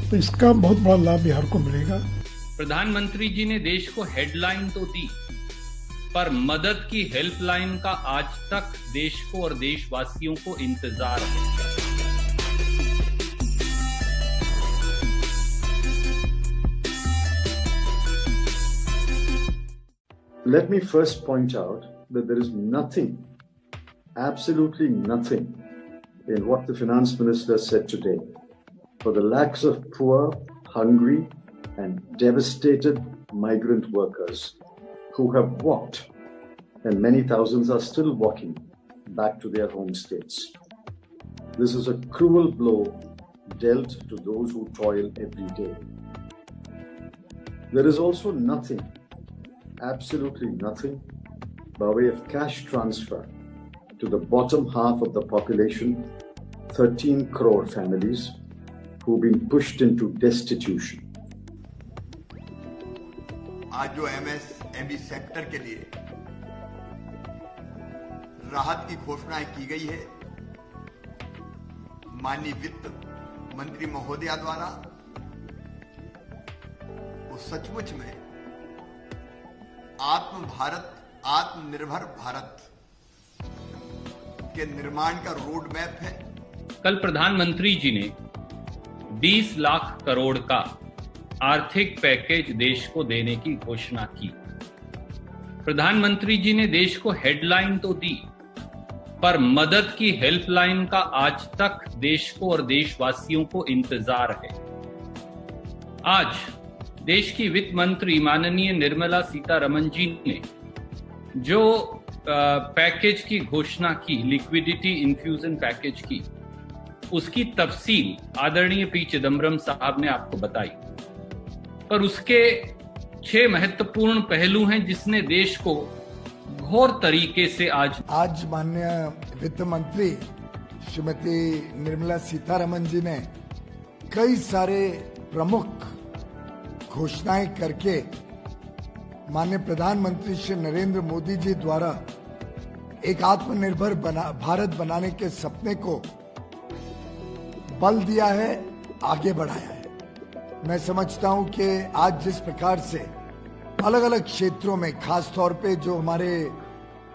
तो इसका बहुत बड़ा लाभ बिहार को मिलेगा। प्रधानमंत्री जी ने देश को हेडलाइन तो दी, पर मदद की हेल्पलाइन का आज तक देश को और देशवासियों को इंतजार है। Let me first point out that there is nothing, absolutely nothing, in what the finance minister said today for the lakhs of poor, hungry, and devastated migrant workers who have walked, and many thousands are still walking back to their home states. This is a cruel blow dealt to those who toil every day. There is also nothing, absolutely nothing, by way of cash transfer to the bottom half of the population, 13 crore families who've been pushed into destitution. आज जो MSME sector के लिए राहत की घोषणाएं की गई है माननीय वित्त मंत्री महोदया द्वारा, वो सचमुच में आत्मनिर्भर भारत के निर्माण का रोड मैप है। कल प्रधानमंत्री जी ने 20 लाख करोड़ का आर्थिक पैकेज देश को देने की घोषणा की। प्रधानमंत्री जी ने देश को हेडलाइन तो दी, पर मदद की हेल्पलाइन का आज तक देश को और देशवासियों को इंतजार है। आज देश की वित्त मंत्री माननीय निर्मला सीतारमण जी ने जो पैकेज की घोषणा की, लिक्विडिटी इन्फ्यूजन पैकेज की, उसकी तफसील आदरणीय पी चिदम्बरम साहब ने आपको बताई, पर उसके 6 महत्वपूर्ण पहलू हैं जिसने देश को घोर तरीके से आज माननीय वित्त मंत्री श्रीमती निर्मला सीतारमण जी ने कई सारे प्रमुख घोषणाएं करके माननीय प्रधानमंत्री श्री नरेंद्र मोदी जी द्वारा एक आत्मनिर्भर भारत बनाने के सपने को बल दिया है, आगे बढ़ाया है। मैं समझता हूं कि आज जिस प्रकार से अलग अलग क्षेत्रों में, खास तौर पे जो हमारे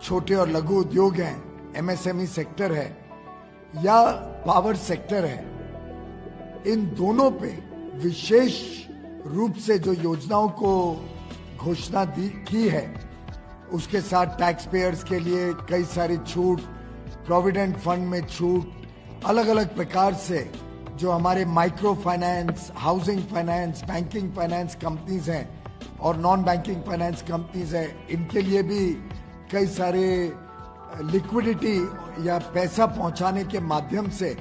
छोटे और लघु उद्योग हैं, MSME सेक्टर है या पावर सेक्टर है, इन दोनों पे विशेष रूप से जो योजनाओं को घोषणा की है, उसके साथ टैक्स पेयर्स के लिए कई सारी छूट, प्रोविडेंट फंड में छूट, अलग अलग प्रकार से जो हमारे micro finance, housing finance, banking finance companies हैं और नॉन बैंकिंग फाइनेंस कंपनीज हैं, इनके लिए भी कई सारे लिक्विडिटी या पैसा पहुंचाने के माध्यम से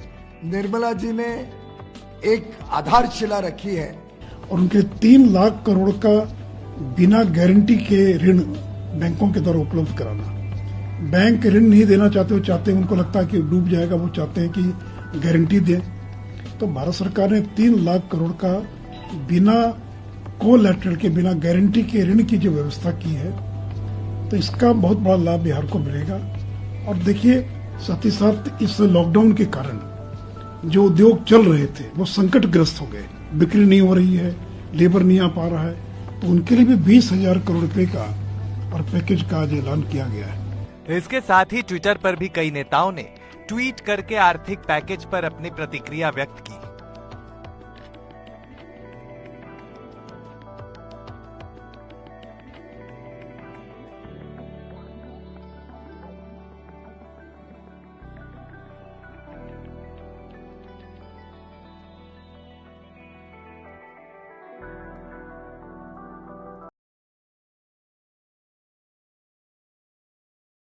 निर्मला जी ने एक आधारशिला रखी है। और उनके 3 लाख करोड़ का बिना गारंटी के ऋण बैंकों के द्वारा उपलब्ध कराना। बैंक ऋण नहीं देना चाहते, वो चाहते हैं, उनको लगता है कि डूब जाएगा, वो चाहते हैं कि गारंटी दें। तो भारत सरकार ने 3 लाख करोड़ का बिना कोलैटरल के, बिना गारंटी के ऋण की जो व्यवस्था की है, तो इसका बहुत बड़ा लाभ बिहार को मिलेगा। और देखिए, साथ ही साथ इस लॉकडाउन के कारण जो उद्योग चल रहे थे वो संकटग्रस्त हो गए, बिक्री नहीं हो रही है, लेबर नहीं आ पा रहा है, तो उनके लिए भी 20,000 करोड़ रुपए का और पैकेज का आज ऐलान किया गया है। इसके साथ ही ट्विटर पर भी कई नेताओं ने ट्वीट करके आर्थिक पैकेज पर अपनी प्रतिक्रिया व्यक्त की।